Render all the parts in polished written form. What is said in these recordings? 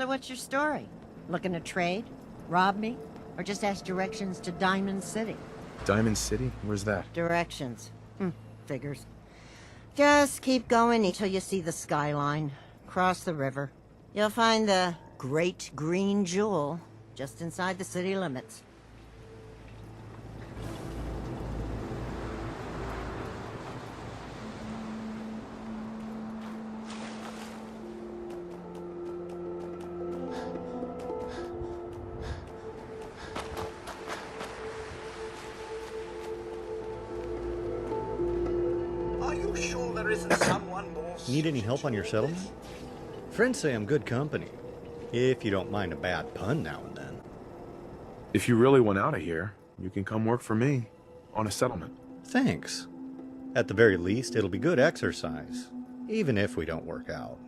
So what's your story? Looking to trade? Rob me? Or just ask directions to Diamond City? Diamond City? Where's that? Directions. Figures. Just keep going until you see the skyline. Cross the river. You'll find the Great Green Jewel just inside the city limits. Need any help on your settlement? Friends say I'm good company, if you don't mind a bad pun now and then. If you really want out of here, you can come work for me on a settlement. Thanks. At the very least, it'll be good exercise, even if we don't work out.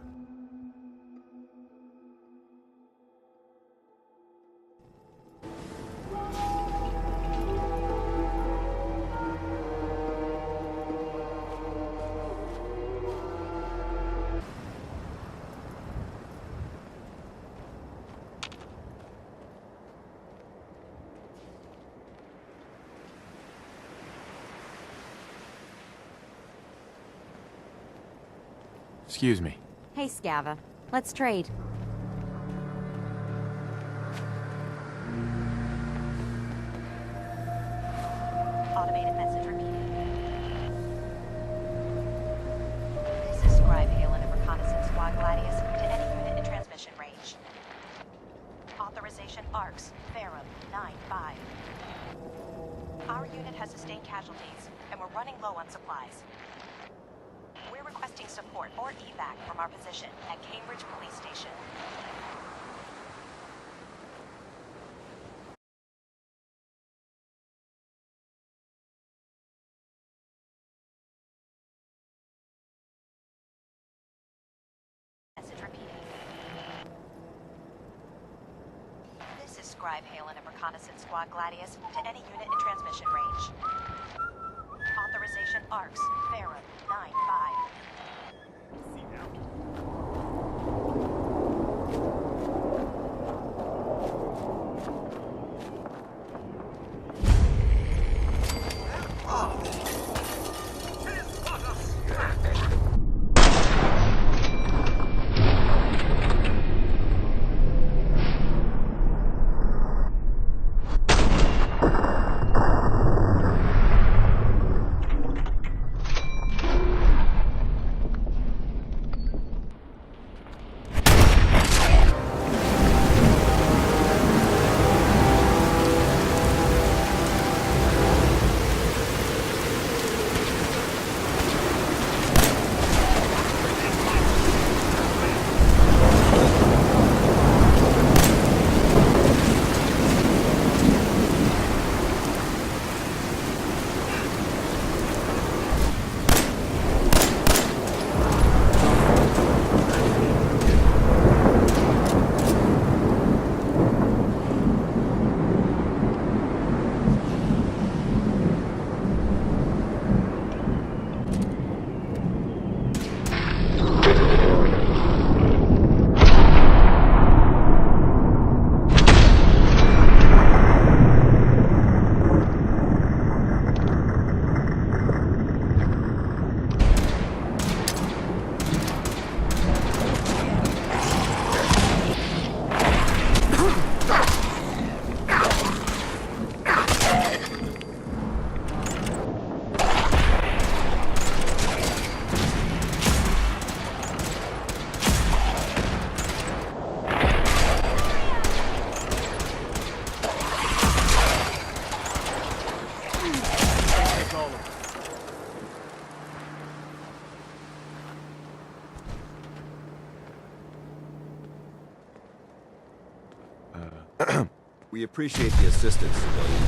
Excuse me. Hey, Scava. Let's trade. Automated message repeated. This is Scribe hailing a reconnaissance squad Gladius to any unit in transmission range. Authorization ARCS, Ferrum 9-5. Our unit has sustained casualties, and we're running low on supplies. We're requesting support or evac from our position at Cambridge Police Station. Message repeated. This is Scribe hailing a reconnaissance squad Gladius to any unit in transmission range. Authorization ARCS, Ferrum 9-5. We appreciate the assistance, civilian.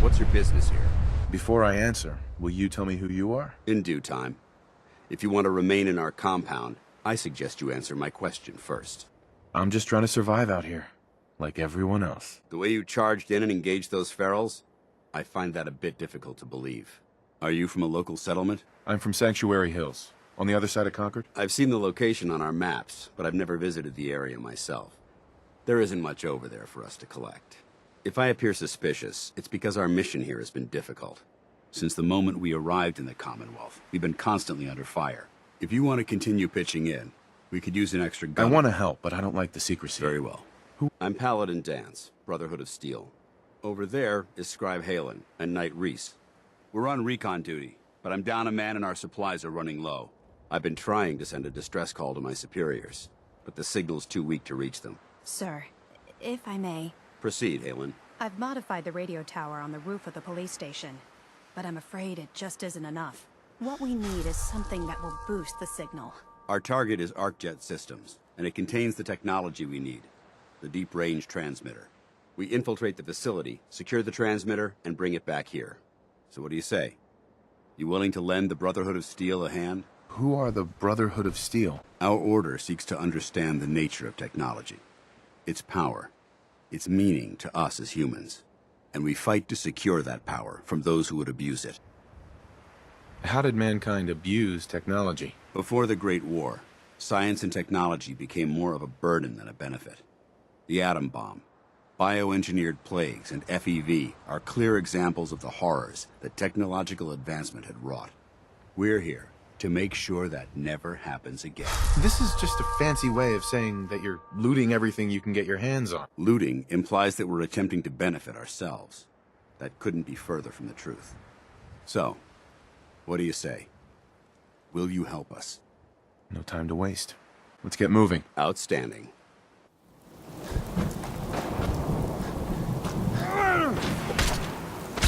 What's your business here? Before I answer, will you tell me who you are? In due time. If you want to remain in our compound, I suggest you answer my question first. I'm just trying to survive out here, like everyone else. The way you charged in and engaged those ferals, I find that a bit difficult to believe. Are you from a local settlement? I'm from Sanctuary Hills, on the other side of Concord. I've seen the location on our maps, but I've never visited the area myself. There isn't much over there for us to collect. If I appear suspicious, it's because our mission here has been difficult. Since the moment we arrived in the Commonwealth, we've been constantly under fire. If you want to continue pitching in, we could use an extra gun. I want to help, but I don't like the secrecy. Very well. I'm Paladin Dance, Brotherhood of Steel. Over there is Scribe Halen and Knight Reese. We're on recon duty, but I'm down a man and our supplies are running low. I've been trying to send a distress call to my superiors, but the signal's too weak to reach them. Sir, if I may. Proceed, Halen. I've modified the radio tower on the roof of the police station, but I'm afraid it just isn't enough. What we need is something that will boost the signal. Our target is ArcJet Systems, and it contains the technology we need, the deep-range transmitter. We infiltrate the facility, secure the transmitter, and bring it back here. So what do you say? You willing to lend the Brotherhood of Steel a hand? Who are the Brotherhood of Steel? Our order seeks to understand the nature of technology, its power, its meaning to us as humans, and we fight to secure that power from those who would abuse it. How did mankind abuse technology? Before the Great War, science and technology became more of a burden than a benefit. The atom bomb, bioengineered plagues, and FEV are clear examples of the horrors that technological advancement had wrought. We're here to make sure that never happens again. This is just a fancy way of saying that you're looting everything you can get your hands on. Looting implies that we're attempting to benefit ourselves. That couldn't be further from the truth. So, what do you say? Will you help us? No time to waste. Let's get moving. Outstanding.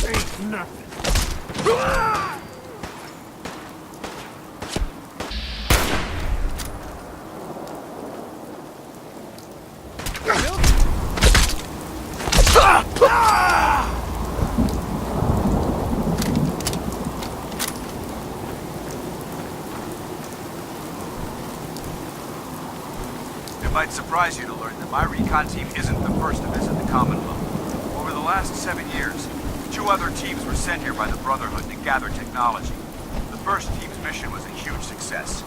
Ain't nothing. It might surprise you to learn that my recon team isn't the first to visit the Commonwealth. Over the last 7 years, 2 other teams were sent here by the Brotherhood to gather technology. The first team's mission was a huge success.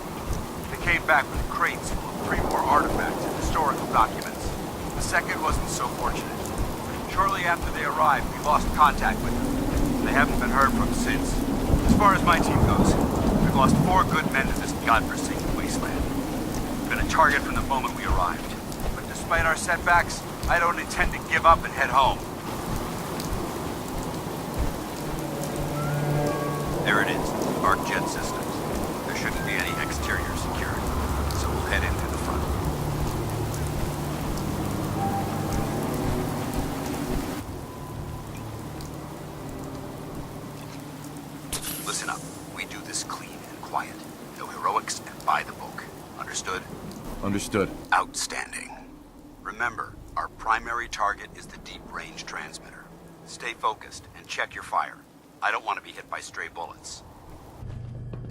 They came back with crates full of pre-war artifacts and historical documents. The second wasn't so fortunate. Shortly after they arrived, we lost contact with them. They haven't been heard from since. As far as my team goes, we've lost 4 good men to this godforsaken wasteland. We've been a target from the moment we arrived. But despite our setbacks, I don't intend to give up and head home. There it is, ArcJet Systems. There shouldn't be any exterior security, so we'll head in through the front. Listen up. We do this clean and quiet. No heroics and by the book. Understood? Understood. Outstanding. Remember, our primary target is the deep-range transmitter. Stay focused and check your fire. I don't want to be hit by stray bullets.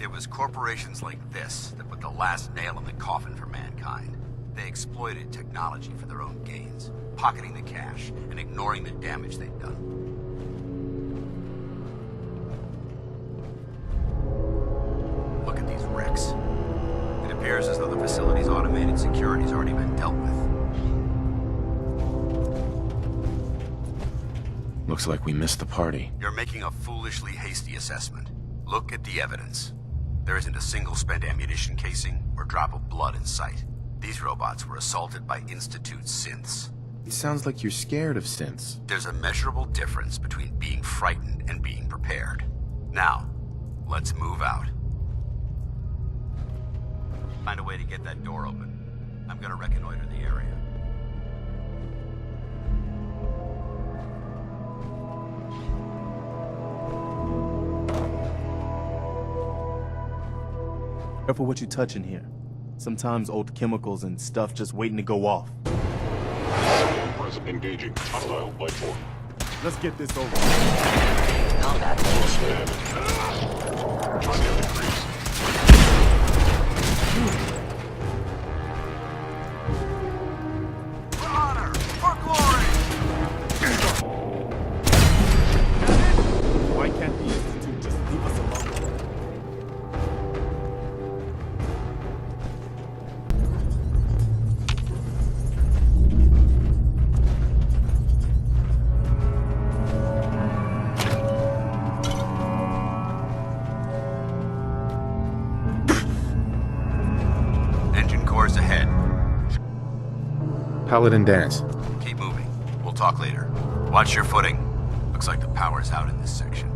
It was corporations like this that put the last nail in the coffin for mankind. They exploited technology for their own gains, pocketing the cash and ignoring the damage they'd done. Look at these wrecks. It appears as though the facility's automated security's already been dealt with. Looks like we missed the party. You're making a foolishly hasty assessment. Look at the evidence. There isn't a single spent ammunition casing or drop of blood in sight. These robots were assaulted by Institute synths. It sounds like you're scared of synths. There's a measurable difference between being frightened and being prepared. Now, let's move out. Find a way to get that door open. I'm gonna reconnoiter the area. Careful what you touch in here. Sometimes old chemicals and stuff just waiting to go off. Present engaging hostile life form. Let's get this over. Combat almost dead. Target increase. For honor! For glory! Why can't the Institute just leave us alone? Paladin Dance. Keep moving. We'll talk later. Watch your footing. Looks like the power's out in this section.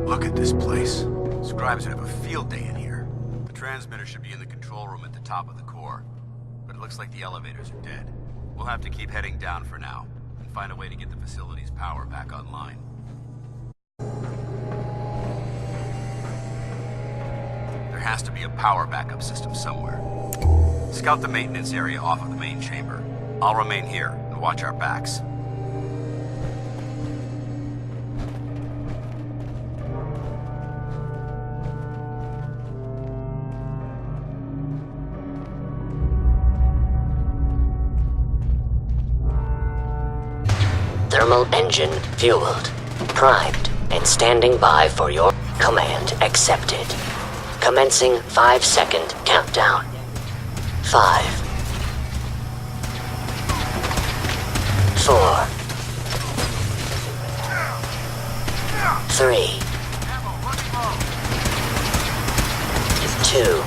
Look at this place. Scribes would have a field day in here. The transmitter should be in the control room at the top of the core. But it looks like the elevators are dead. We'll have to keep heading down for now, and find a way to get the facility's power back online. There has to be a power backup system somewhere. Scout the maintenance area off of the main chamber. I'll remain here and watch our backs. Thermal engine fueled, primed, and standing by for your command accepted. Commencing 5-second countdown. 5, 4, 3, 2,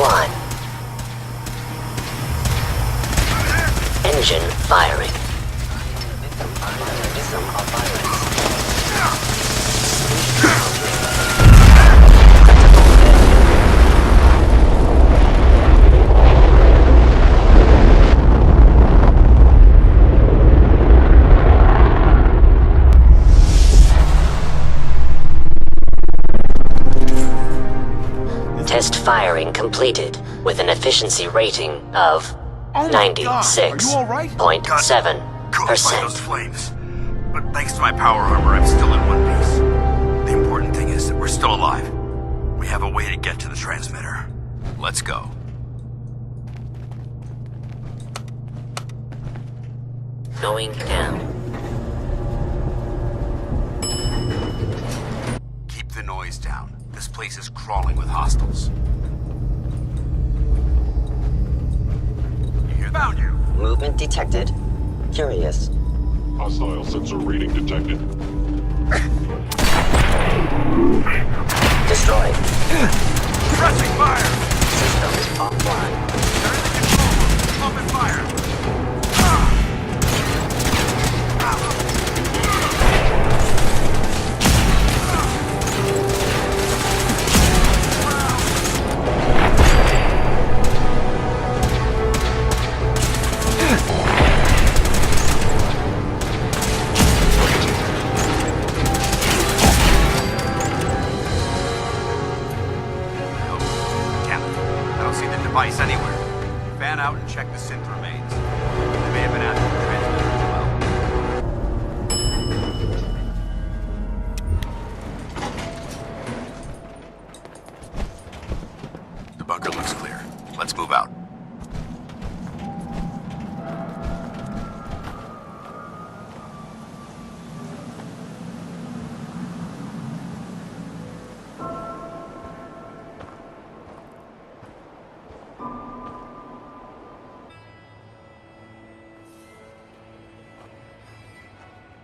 1. Engine firing. Test firing completed with an efficiency rating of 96.7%. Those flames. But thanks to my power armor, I'm still in one piece. The important thing is that we're still alive. We have a way to get to the transmitter. Let's go. Going down. Keep the noise down. This place is crawling with hostiles. Found you! Movement detected. Curious. Hostile sensor reading detected. Destroyed. Pressing fire! Systems offline. They're in the control room. Open fire! Device anywhere. Fan out and check the synth remains. They may have been after the transmitter as well. The bunker looks clear. Let's move out.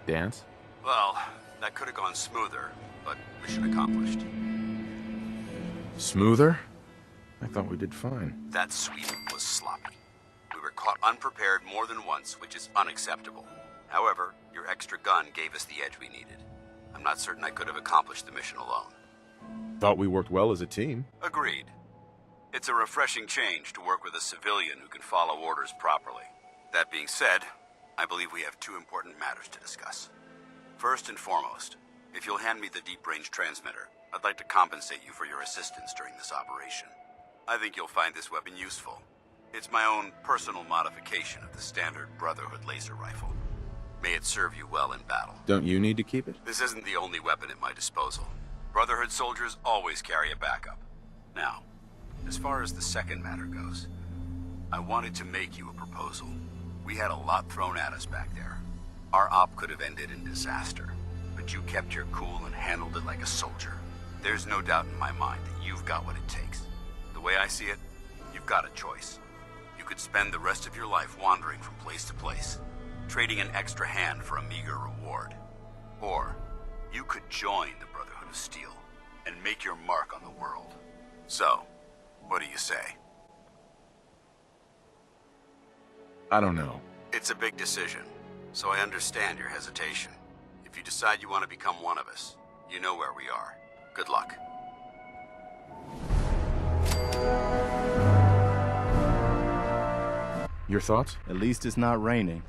Dance? Well, that could have gone smoother, but mission accomplished. Smoother? I thought we did fine. That sweep was sloppy. We were caught unprepared more than once, which is unacceptable. However, your extra gun gave us the edge we needed. I'm not certain I could have accomplished the mission alone. Thought we worked well as a team. Agreed. It's a refreshing change to work with a civilian who can follow orders properly. That being said, I believe we have two important matters to discuss. First and foremost, if you'll hand me the deep-range transmitter, I'd like to compensate you for your assistance during this operation. I think you'll find this weapon useful. It's my own personal modification of the standard Brotherhood laser rifle. May it serve you well in battle. Don't you need to keep it? This isn't the only weapon at my disposal. Brotherhood soldiers always carry a backup. Now, as far as the second matter goes, I wanted to make you a proposal. We had a lot thrown at us back there. Our op could have ended in disaster, but you kept your cool and handled it like a soldier. There's no doubt in my mind that you've got what it takes. The way I see it, you've got a choice. You could spend the rest of your life wandering from place to place, trading an extra hand for a meager reward. Or, you could join the Brotherhood of Steel and make your mark on the world. So, what do you say? I don't know. It's a big decision, so I understand your hesitation. If you decide you want to become one of us, you know where we are. Good luck. Your thoughts? At least it's not raining.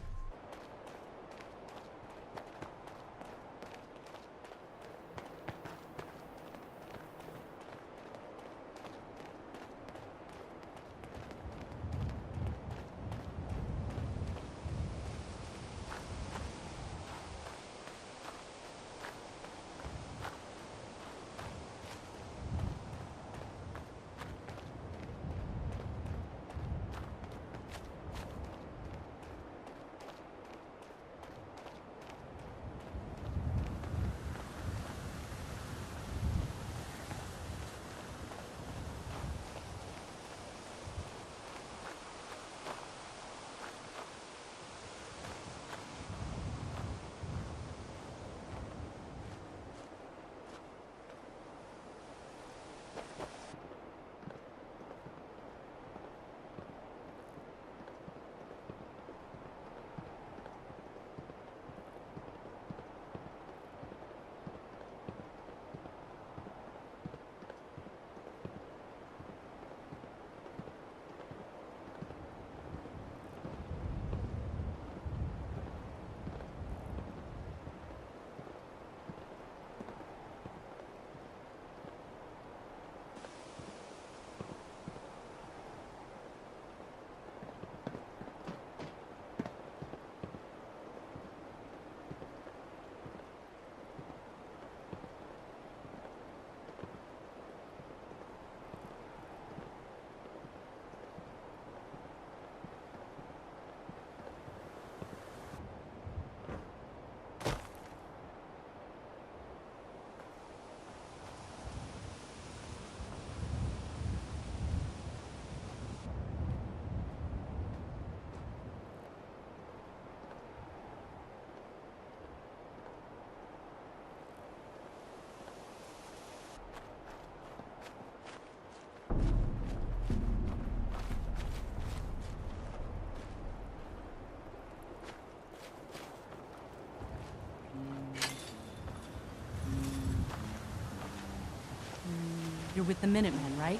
You're with the Minutemen, right?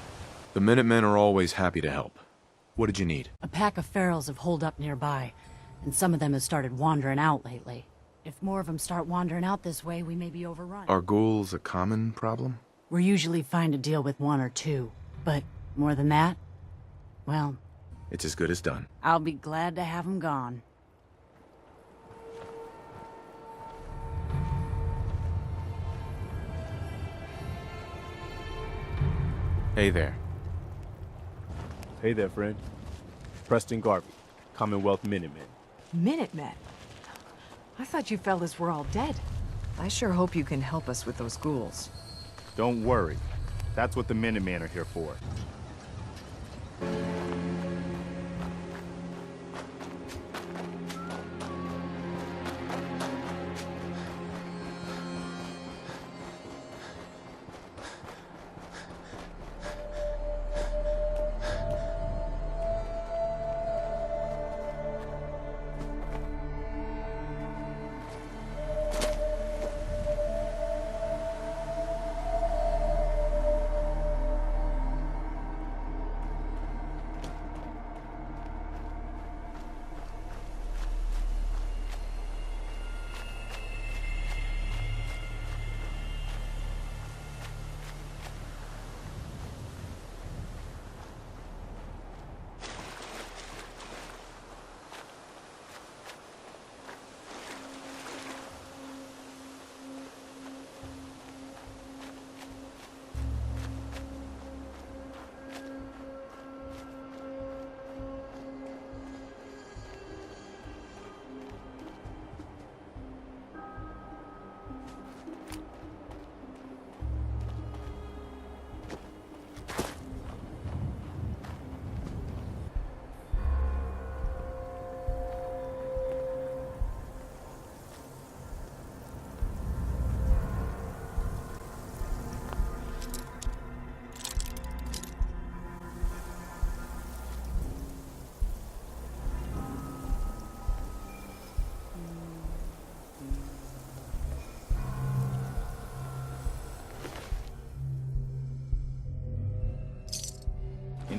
The Minutemen are always happy to help. What did you need? A pack of ferals have holed up nearby, and some of them have started wandering out lately. If more of them start wandering out this way, we may be overrun. Are ghouls a common problem? We're usually fine to deal with one or two, but more than that, well... It's as good as done. I'll be glad to have them gone. Hey there. Hey there, friend. Preston Garvey, Commonwealth Minutemen. Minutemen? I thought you fellas were all dead. I sure hope you can help us with those ghouls. Don't worry. That's what the Minutemen are here for.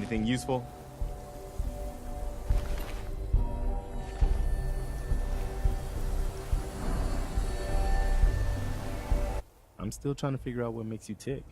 Anything useful? I'm still trying to figure out what makes you tick.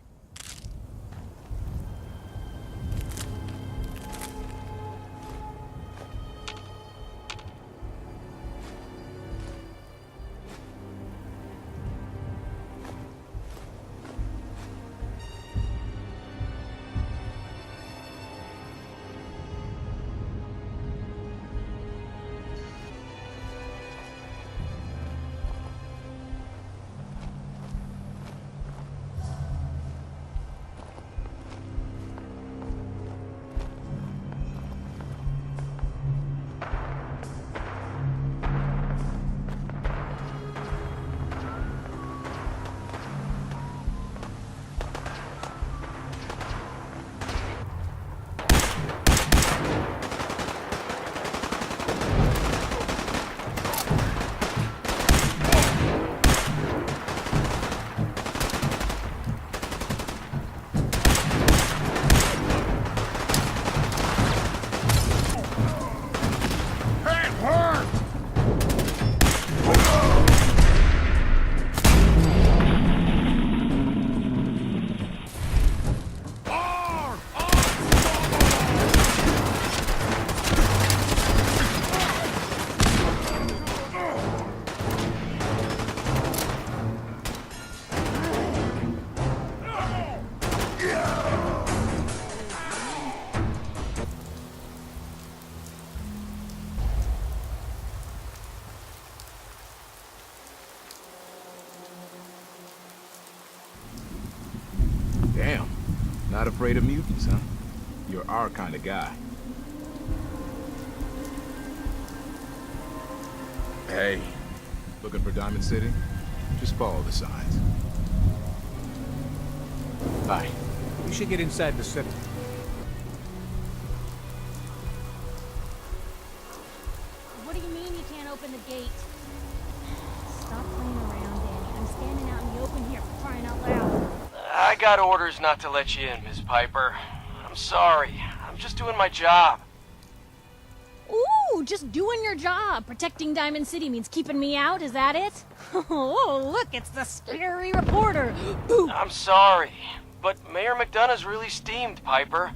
Damn. Not afraid of mutants, huh? You're our kind of guy. Hey. Looking for Diamond City? Just follow the signs. Hi. We should get inside the city. What do you mean you can't open the gate? Stop playing around, Danny. I'm standing out in the open here for crying out loud. I got orders not to let you in, Miss Piper. I'm sorry. I'm just doing my job. Ooh, just doing your job. Protecting Diamond City means keeping me out, is that it? Oh, look, it's the scary reporter. Boo! I'm sorry, but Mayor McDonough's really steamed, Piper.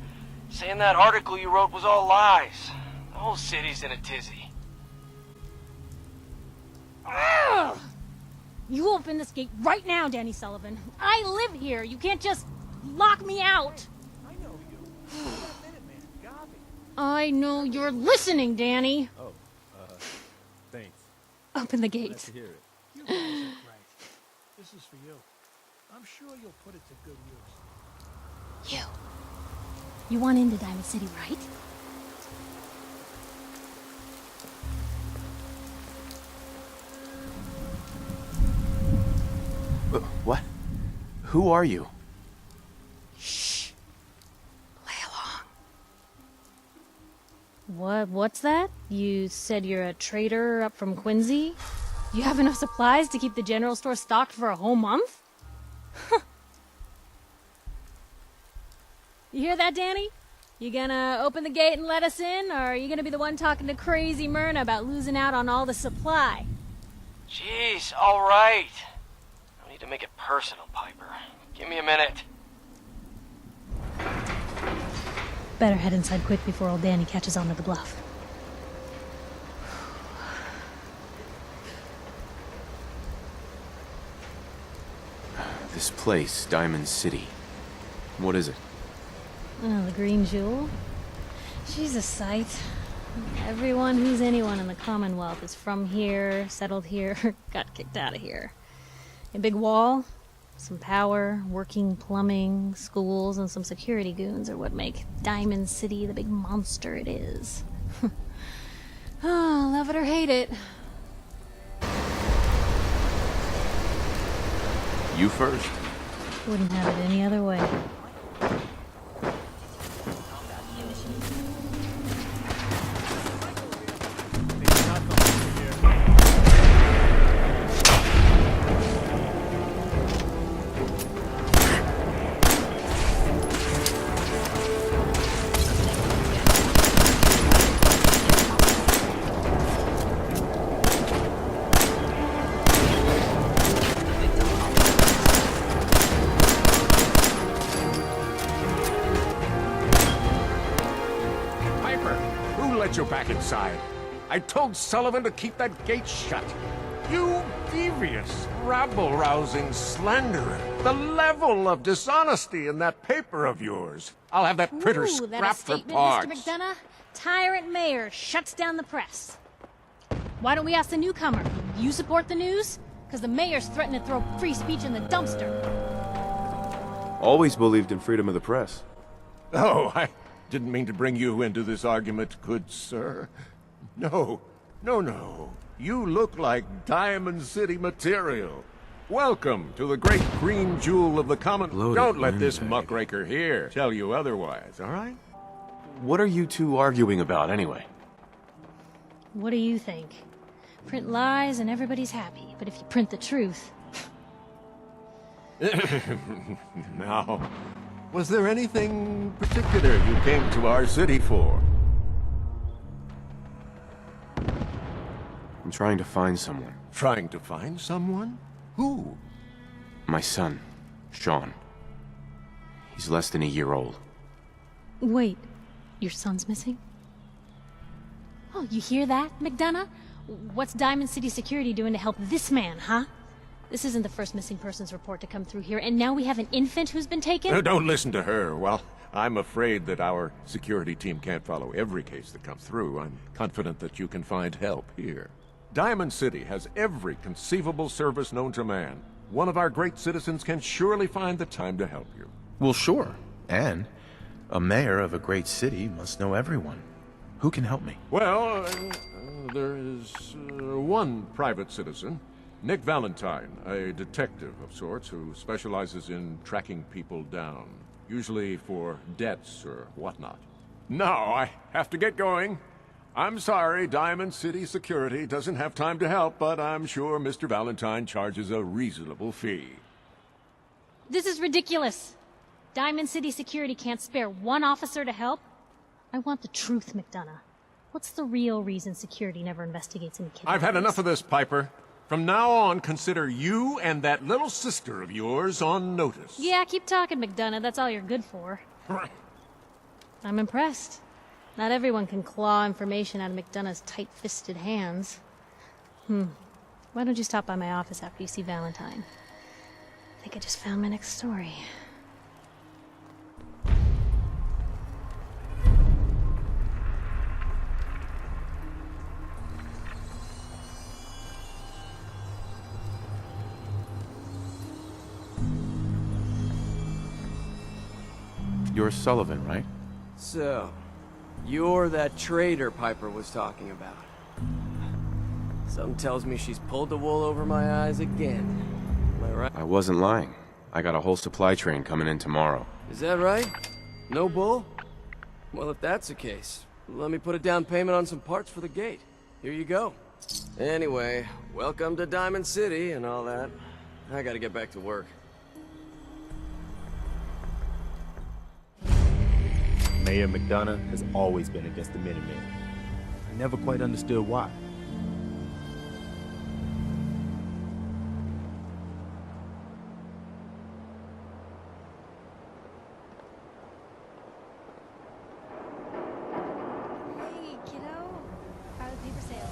Saying that article you wrote was all lies. The whole city's in a tizzy. Ugh! You open this gate right now, Danny Sullivan. I live here. You can't just lock me out. I know you. You're a Minuteman, Garvey. I know you're listening, Danny. Oh, thanks. Open the Glad gate. to hear it. You guys are great. This is for you. I'm sure you'll put it to good use. You want into Diamond City, right? What? Who are you? Shh. Play along. What's that? You said you're a trader up from Quincy? You have enough supplies to keep the general store stocked for a whole month? You hear that, Danny? You gonna open the gate and let us in, or are you gonna be the one talking to crazy Myrna about losing out on all the supply? Jeez, all right. No need to make it personal, Piper. Give me a minute. Better head inside quick before old Danny catches on to the bluff. This place, Diamond City. What is it? Oh, the Green Jewel? She's a sight. Everyone who's anyone in the Commonwealth is from here, settled here, got kicked out of here. A big wall, some power, working plumbing, schools, and some security goons are what make Diamond City the big monster it is. Oh, love it or hate it. You first. Wouldn't have it any other way. you back inside. I told Sullivan to keep that gate shut. You devious, rabble-rousing slanderer. The level of dishonesty in that paper of yours. I'll have that printer Ooh, that a scrapped for statement, parts. Mr. McDonough? Tyrant mayor shuts down the press. Why don't we ask the newcomer? You support the news? Because the mayor's threatened to throw free speech in the dumpster. Always believed in freedom of the press. Oh, I didn't mean to bring you into this argument, good sir. No. You look like Diamond City material. Welcome to the great green jewel of the Commonwealth. Don't let this muckraker here tell you otherwise, all right? What are you two arguing about, anyway? What do you think? Print lies and everybody's happy, but if you print the truth... Now, was there anything particular you came to our city for? I'm trying to find someone. Trying to find someone? Who? My son, Sean. He's less than a year old. Wait, your son's missing? Oh, you hear that, McDonough? What's Diamond City Security doing to help this man, huh? This isn't the first missing persons report to come through here, and now we have an infant who's been taken? Don't listen to her. Well, I'm afraid that our security team can't follow every case that comes through. I'm confident that you can find help here. Diamond City has every conceivable service known to man. One of our great citizens can surely find the time to help you. Well, sure. And a mayor of a great city must know everyone. Who can help me? Well, there is one private citizen, Nick Valentine, a detective of sorts who specializes in tracking people down, usually for debts or whatnot. Now, I have to get going. I'm sorry, Diamond City Security doesn't have time to help, but I'm sure Mr. Valentine charges a reasonable fee. This is ridiculous. Diamond City Security can't spare one officer to help? I want the truth, McDonough. What's the real reason security never investigates any kidnappings? I've had enough of this, Piper. From now on, consider you and that little sister of yours on notice. Yeah, keep talking, McDonough. That's all you're good for. I'm impressed. Not everyone can claw information out of McDonough's tight-fisted hands. Why don't you stop by my office after you see Valentine? I think I just found my next story. You're Sullivan, right? So, you're that traitor Piper was talking about. Something tells me she's pulled the wool over my eyes again. Am I right? I wasn't lying. I got a whole supply train coming in tomorrow. Is that right? No bull? Well, if that's the case, let me put a down payment on some parts for the gate. Here you go. Anyway, welcome to Diamond City and all that. I gotta get back to work. Mayor McDonough has always been against the Minutemen. I never quite understood why. Hey, kiddo. How are the paper sales?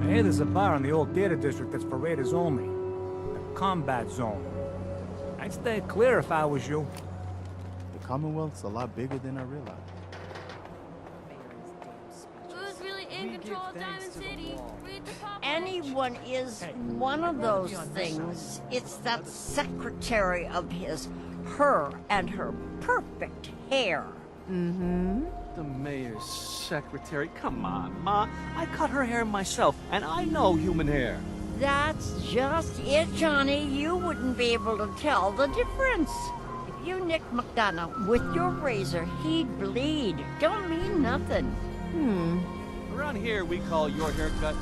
Hey, there's a bar in the old theater district that's for raiders only. The combat zone. I'd stay clear if I was you. The Commonwealth's a lot bigger than I realized. Who's really in control of Diamond City? Read the pop. Anyone is one of those things. It's that secretary of his, her and her perfect hair. The mayor's secretary? Come on, Ma. I cut her hair myself, and I know human hair. That's just it, Johnny. You wouldn't be able to tell the difference. If you nick McDonough with your razor, he'd bleed. Don't mean nothing. Around here, we call your haircut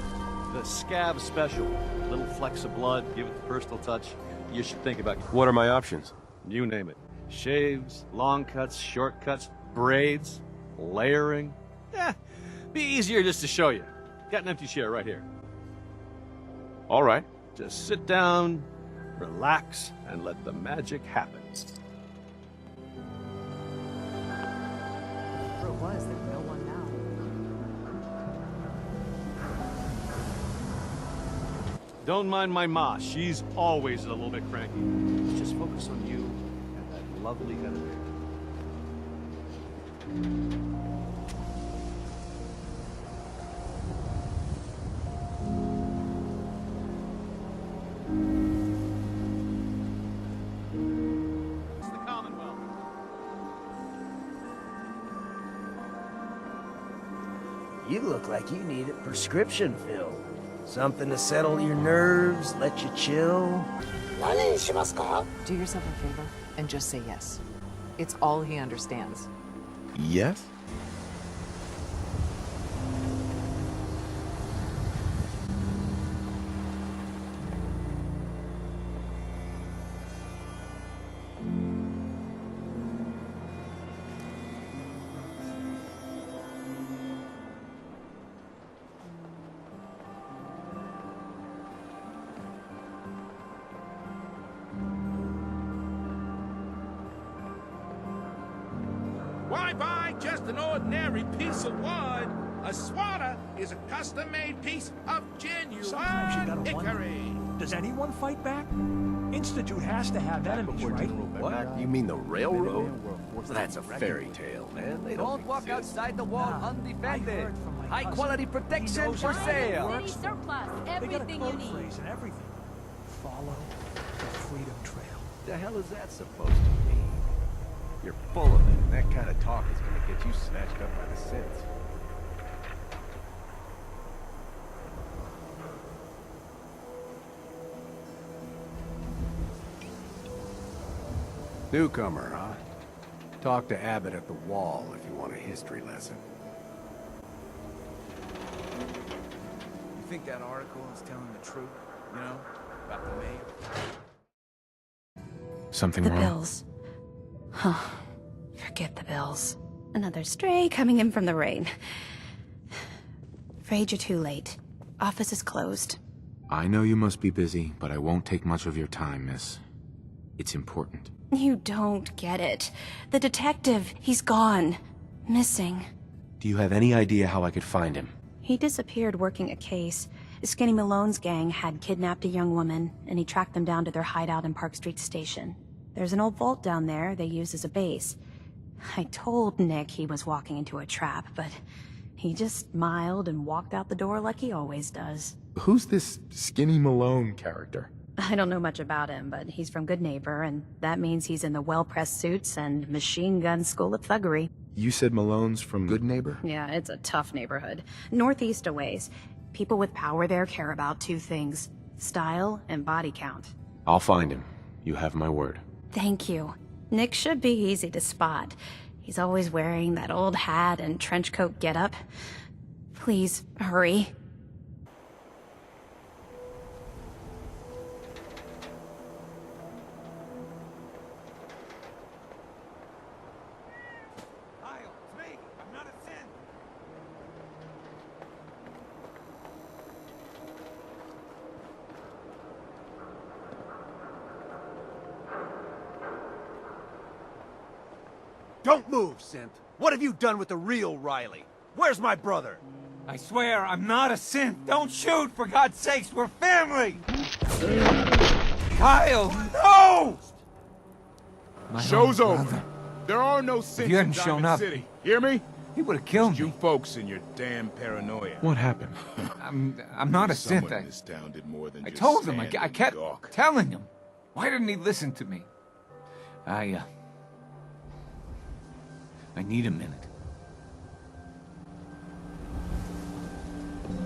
the scab special. Little flecks of blood, give it the personal touch. You should think about it. What are my options? You name it. Shaves, long cuts, short cuts, braids, layering. Be easier just to show you. Got an empty chair right here. All right. Just sit down, relax, and let the magic happen. Where it was, there's no one now. Don't mind my ma. She's always a little bit cranky. Let's just focus on you and that lovely head of hair. It's the Commonwealth. You look like you need a prescription filled. Something to settle your nerves, let you chill. Do yourself a favor and just say yes. It's all he understands. Yes? Why buy just an ordinary piece of wood? A swatter is a custom-made piece of Sometimes you genuine gotta wonder, hickory. does anyone fight back? Institute has to have enemies, right? What? You mean the railroad? That's a fairy tale, man. They don't walk exist. outside the wall undefended. High-quality protection for sale. City surplus, They got a everything you code need. phrase and everything. Follow the Freedom Trail. The hell is that supposed to mean? You're full of it, and that kind of talk is going to get you snatched up by the synths. Newcomer, huh? Talk to Abbott at the wall if you want a history lesson. You think that article is telling the truth? You know, about the mayor? Something The wrong? bills. Huh. Forget the bills. Another stray coming in from the rain. Afraid you're too late. Office is closed. I know you must be busy, but I won't take much of your time, miss. It's important. You don't get it. The detective, he's gone. Missing. Do you have any idea how I could find him? He disappeared working a case. Skinny Malone's gang had kidnapped a young woman, and he tracked them down to their hideout in Park Street Station. There's an old vault down there they use as a base. I told Nick he was walking into a trap, but he just smiled and walked out the door like he always does. Who's this Skinny Malone character? I don't know much about him, but he's from Good Neighbor, and that means he's in the well-pressed suits and machine gun school of thuggery. You said Malone's from Good Neighbor? Yeah, it's a tough neighborhood. Northeast a ways. People with power there care about two things: style and body count. I'll find him. You have my word. Thank you. Nick should be easy to spot. He's always wearing that old hat and trench coat getup. Please, hurry. Don't move, Synth. What have you done with the real Riley? Where's my brother? I swear, I'm not a synth. Don't shoot, for God's sakes. We're family. Kyle, no! Show's over. There are no synths If you hadn't in shown Diamond up, City. Hear me? he would have killed You me. folks and your damn paranoia. What happened? I'm not a synth. Someone in this town did more than I just told him. I stand and kept gawk. telling him. Why didn't he listen to me? I need a minute.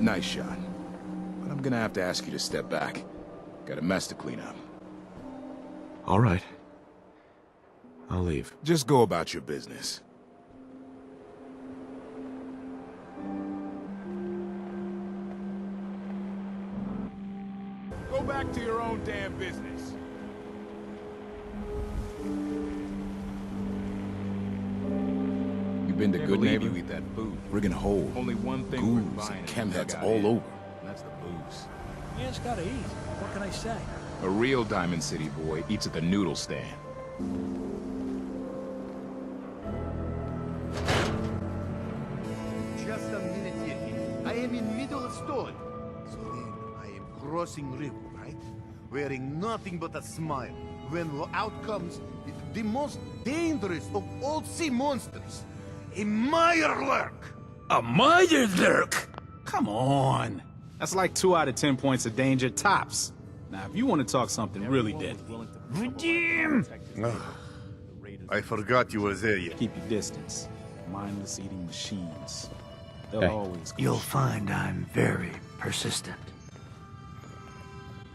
Nice shot. But I'm gonna have to ask you to step back. Got a mess to clean up. All right. I'll leave. Just go about your business. Go back to your own damn business. You've been to Good Neighbor? You eat that food. Friggin' hole. Only one thing worth Goons buying and is chem dug heads out all in. over. And that's the booze. Yeah, it's gotta eat. What can I say? A real Diamond City boy eats at the noodle stand. Just a minute here. I am in middle of story. So then I am crossing river, right? Wearing nothing but a smile. When out comes the most dangerous of all sea monsters. A Mirelurk! A Mirelurk? Come on. That's like 2 out of 10 points of danger tops. Now, if you want to talk something really deadly, redeem! I forgot you were there yet. Keep your distance. Mindless eating machines. They'll Hey. always... You'll find I'm very persistent.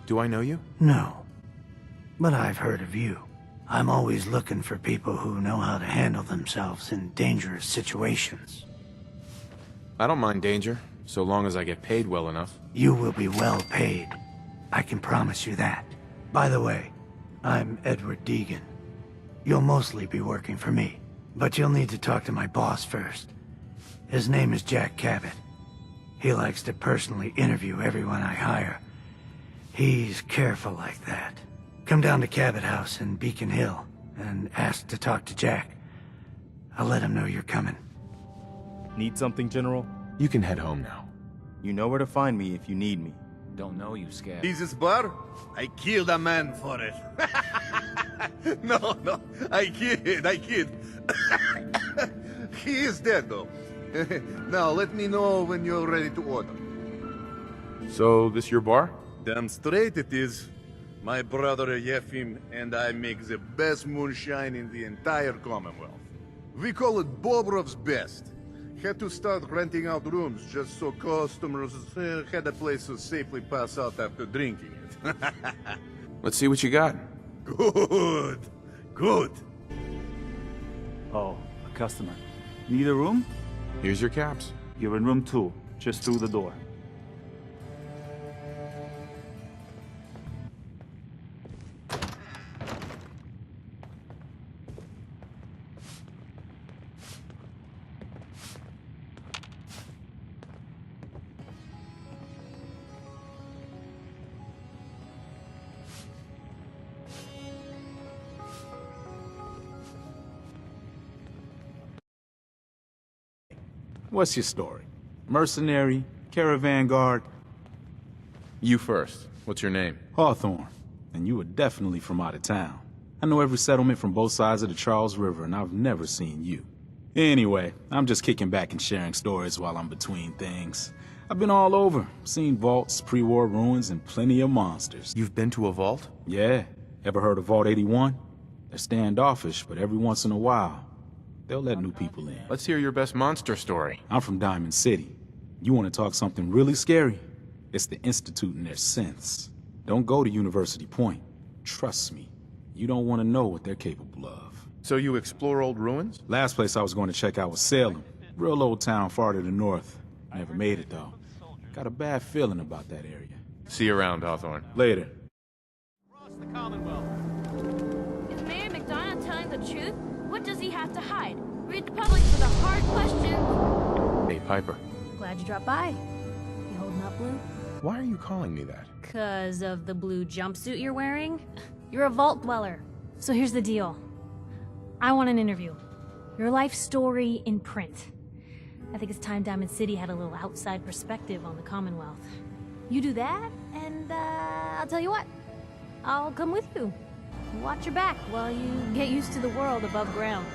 Do I know you? No. But I've heard of you. I'm always looking for people who know how to handle themselves in dangerous situations. I don't mind danger, so long as I get paid well enough. You will be well paid. I can promise you that. By the way, I'm Edward Deegan. You'll mostly be working for me, but you'll need to talk to my boss first. His name is Jack Cabot. He likes to personally interview everyone I hire. He's careful like that. Come down to Cabot House in Beacon Hill and ask to talk to Jack. I'll let him know you're coming. Need something, General? You can head home now. You know where to find me if you need me. Don't know you, Scab. This bar? I killed a man for it. No, I kid. He is dead, though. Now, let me know when you're ready to order. So, this your bar? Damn straight it is. My brother Yefim and I make the best moonshine in the entire Commonwealth. We call it Bobrov's Best. Had to start renting out rooms just so customers had a place to safely pass out after drinking it. Let's see what you got. Good. Oh, a customer. Need a room? Here's your caps. You're in room 2, just through the door. What's your story? Mercenary? Caravan guard? You first. What's your name? Hawthorne. And you were definitely from out of town. I know every settlement from both sides of the Charles River, and I've never seen you. Anyway, I'm just kicking back and sharing stories while I'm between things. I've been all over, seen vaults, pre-war ruins, and plenty of monsters. You've been to a vault? Yeah. Ever heard of Vault 81? They're standoffish, but every once in a while, they'll let new people in. Let's hear your best monster story. I'm from Diamond City. You want to talk something really scary? It's the Institute and their synths. Don't go to University Point. Trust me. You don't want to know what they're capable of. So you explore old ruins? Last place I was going to check out was Salem. Real old town far to the north. Never made it, though. Got a bad feeling about that area. See you around, Hawthorne. Later. Across the Commonwealth. Is Mayor McDonough telling the truth? What does he have to hide? Read the public for the hard questions. Hey, Piper. Glad you dropped by. You holding up, Blue? Why are you calling me that? 'Cause of the blue jumpsuit you're wearing? You're a vault dweller. So here's the deal. I want an interview. Your life story in print. I think it's time Diamond City had a little outside perspective on the Commonwealth. You do that, and I'll tell you what. I'll come with you. Watch your back while you get used to the world above ground.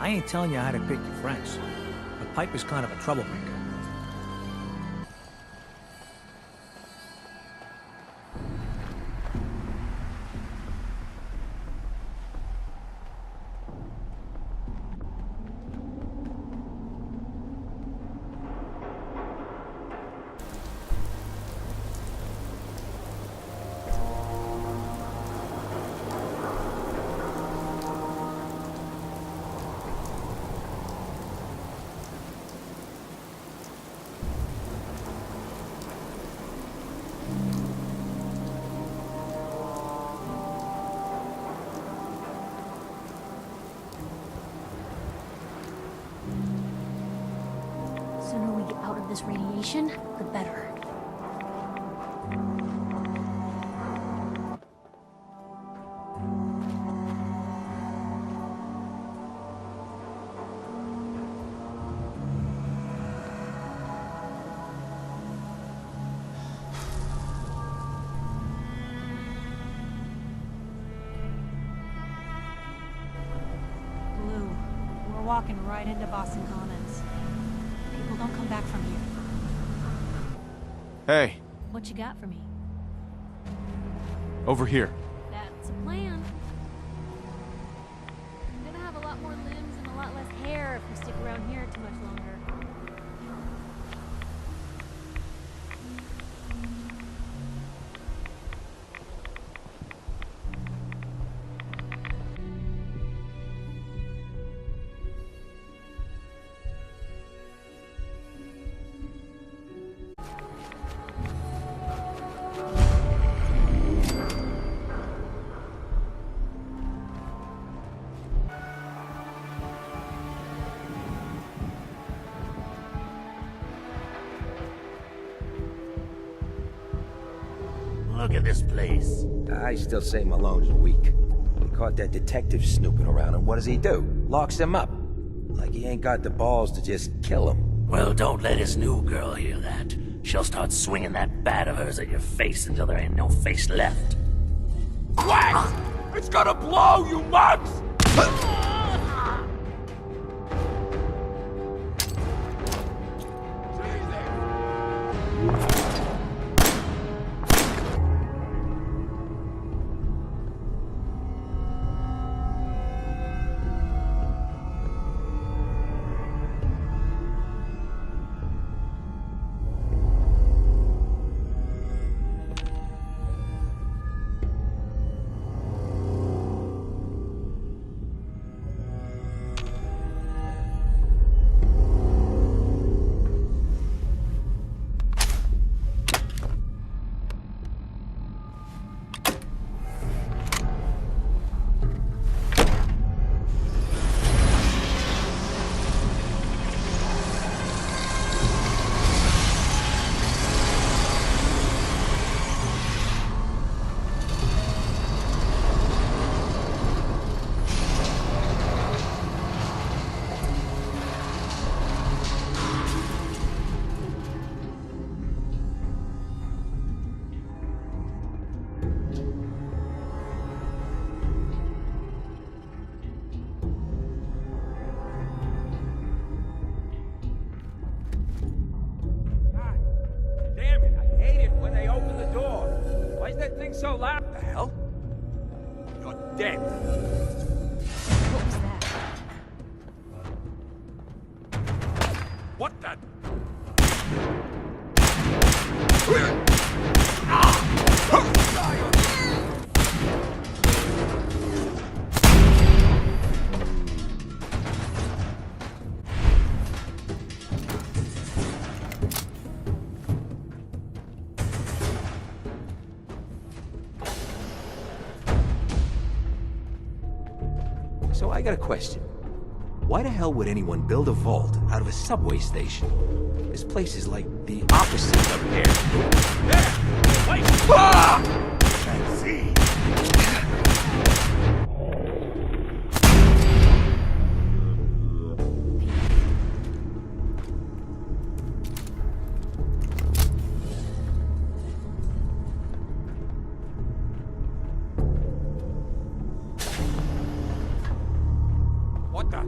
I ain't telling you how to pick your friends, but Piper's kind of a troublemaker. of this radiation, the better. Blue, we're walking right into Boston Commons. People don't come back from here. Hey, What you got for me? over here. That's a plan. I'm gonna have a lot more limbs and a lot less hair if we stick around here too much longer. Look at this place. I still say Malone's weak. He caught that detective snooping around, and what does he do? Locks him up. Like he ain't got the balls to just kill him. Well, don't let his new girl hear that. She'll start swinging that bat of hers at your face until there ain't no face left. Wax! It's gonna blow, you mugs! Damn it, I hate it when they open the door. Why is that thing so loud? The hell? You're dead. What was that? What the? So I got a question. Why the hell would anyone build a vault out of a subway station? This place is like the opposite of air. There! Wait! Ah! Let's see. What the?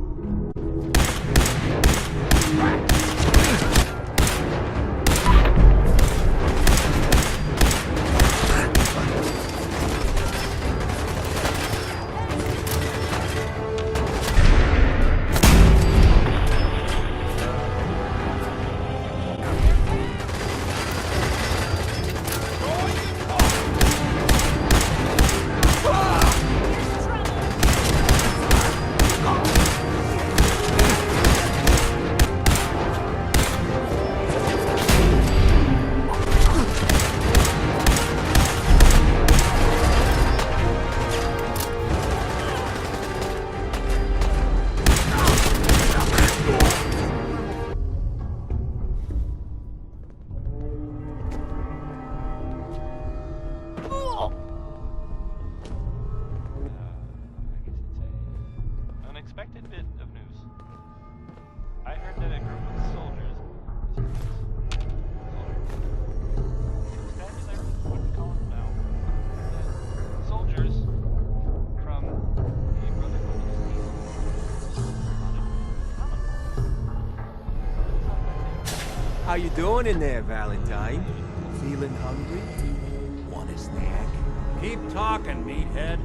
How you doing in there, Valentine? Feeling hungry? Want a snack? Keep talking, meathead.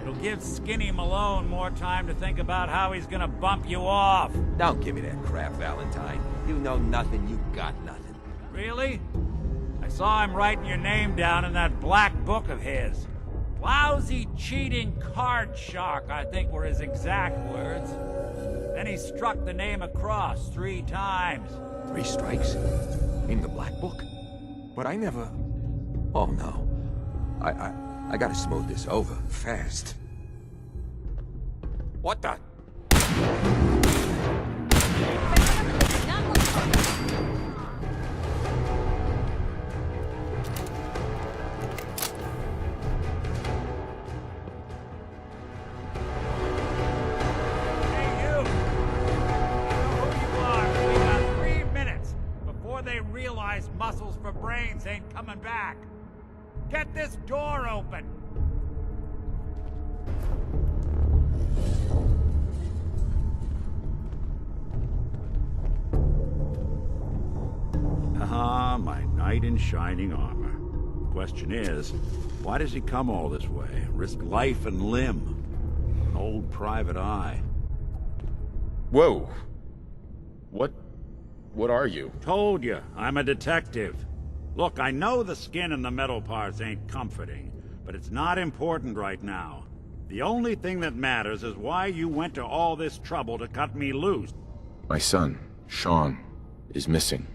It'll give Skinny Malone more time to think about how he's gonna bump you off. Don't give me that crap, Valentine. You know nothing, you got nothing. Really? I saw him writing your name down in that black book of his. Lousy, cheating card shark, I think were his exact words. Then he struck the name across 3 times. 3 strikes? In the black book? But I never... Oh, no. I gotta smooth this over, fast. What the... Muscles for brains ain't coming back. Get this door open. Ah, my knight in shining armor. Question is, why does he come all this way? Risk life and limb? An old private eye. Whoa. What are you? Told you, I'm a detective. Look, I know the skin and the metal parts ain't comforting, but it's not important right now. The only thing that matters is why you went to all this trouble to cut me loose. My son, Sean, is missing.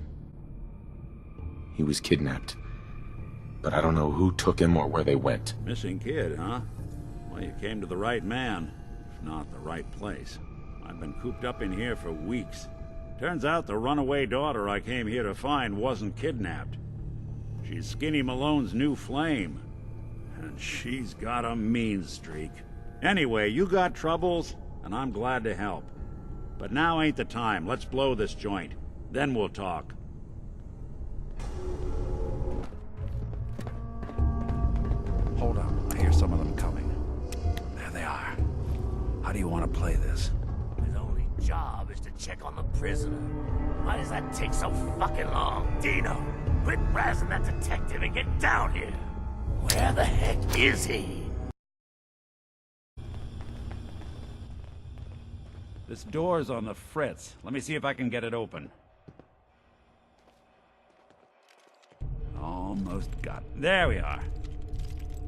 He was kidnapped. But I don't know who took him or where they went. Missing kid, huh? Well, you came to the right man, if not the right place. I've been cooped up in here for weeks. Turns out the runaway daughter I came here to find wasn't kidnapped. She's Skinny Malone's new flame. And she's got a mean streak. Anyway, you got troubles, and I'm glad to help. But now ain't the time. Let's blow this joint. Then we'll talk. Hold on, I hear some of them coming. There they are. How do you want to play this? His only job is to check on the prisoner. Why does that take so fucking long? Dino, quit razzing that detective and get down here. Where the heck is he? This door's on the fritz. Let me see if I can get it open. Almost got it. There we are.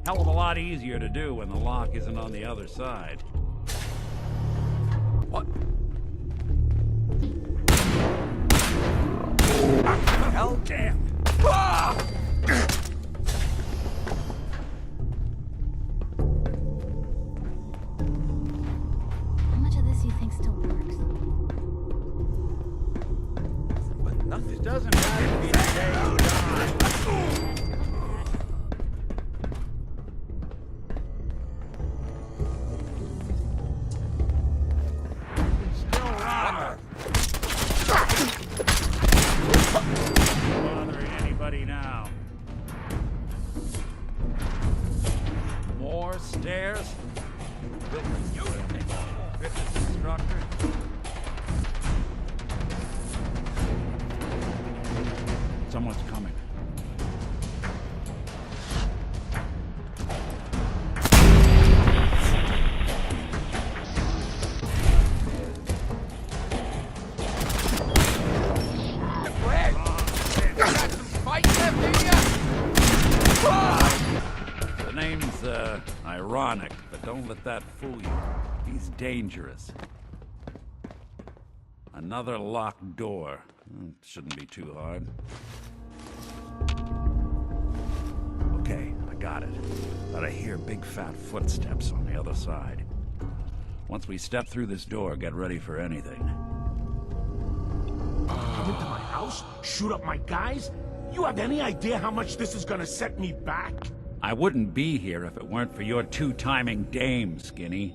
Hell of a lot easier to do when the lock isn't on the other side. What? Hell damn! Ah! How much of this you think still works? But nothing doesn't matter to be today. Bothering anybody now. More stairs. Fitness instructor. Someone's coming. The name's, ironic, but don't let that fool you. He's dangerous. Another locked door. Shouldn't be too hard. Okay, I got it. But I hear big fat footsteps on the other side. Once we step through this door, get ready for anything. Come into my house? Shoot up my guys? You have any idea how much this is gonna set me back? I wouldn't be here if it weren't for your two-timing dame, Skinny.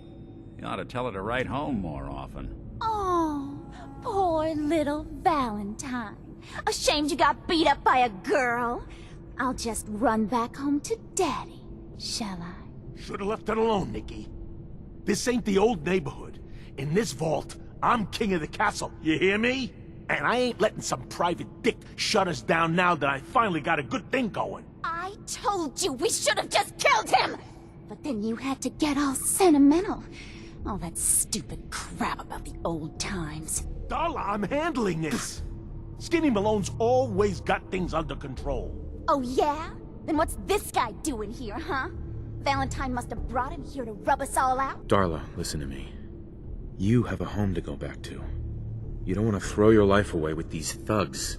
You ought to tell her to write home more often. Oh, poor little Valentine. Ashamed you got beat up by a girl? I'll just run back home to Daddy, shall I? Should've left it alone, Nikki. This ain't the old neighborhood. In this vault, I'm king of the castle. You hear me? And I ain't letting some private dick shut us down now that I finally got a good thing going. I told you we should have just killed him! But then you had to get all sentimental. All that stupid crap about the old times. Darla, I'm handling this. Skinny Malone's always got things under control. Oh yeah? Then what's this guy doing here, huh? Valentine must have brought him here to rub us all out? Darla, listen to me. You have a home to go back to. You don't want to throw your life away with these thugs.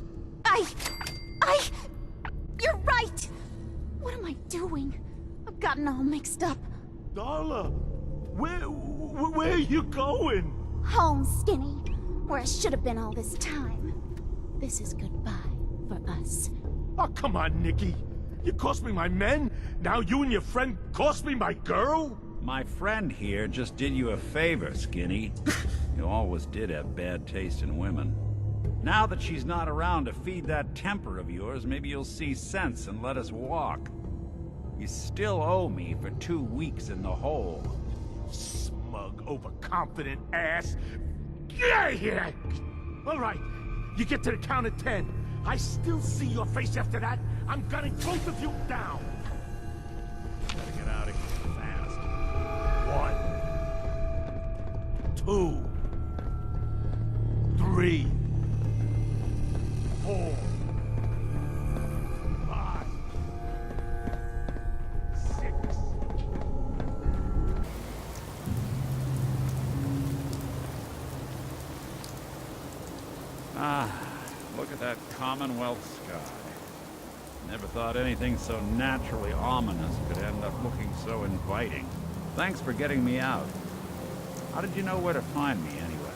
You're right! What am I doing? I've gotten all mixed up. Darla, where are you going? Home, Skinny. Where I should have been all this time. This is goodbye for us. Oh, come on, Nikki. You cost me my men, now you and your friend cost me my girl? My friend here just did you a favor, Skinny. You always did have bad taste in women. Now that she's not around to feed that temper of yours, maybe you'll see sense and let us walk. You still owe me for 2 weeks in the hole. Smug, overconfident ass. Get out of here! All right, you get to the count of 10. I still see your face after that. I'm gunning both of you down. Gotta get out of here fast. 1, 2, 3, 4, 5, 6. Look at that Commonwealth sky. Never thought anything so naturally ominous could end up looking so inviting. Thanks for getting me out. How did you know where to find me, anyway?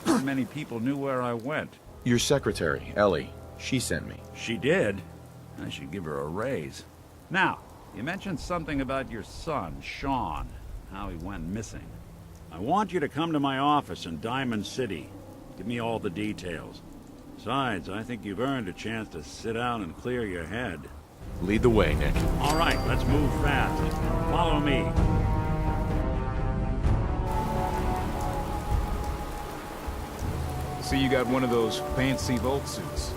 Not many people knew where I went. Your secretary, Ellie, she sent me. She did? I should give her a raise. Now, you mentioned something about your son, Sean, how he went missing. I want you to come to my office in Diamond City. Give me all the details. Besides, I think you've earned a chance to sit down and clear your head. Lead the way, Nick. All right, let's move fast. Follow me. So you got one of those fancy Volt suits.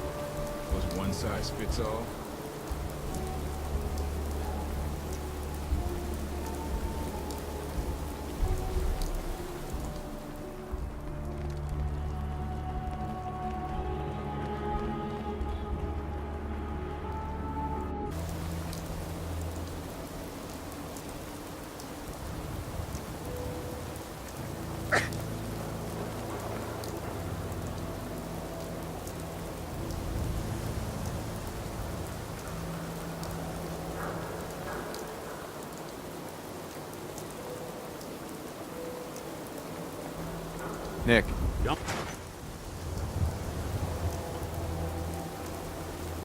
Was one size fits all? Nick. Yep.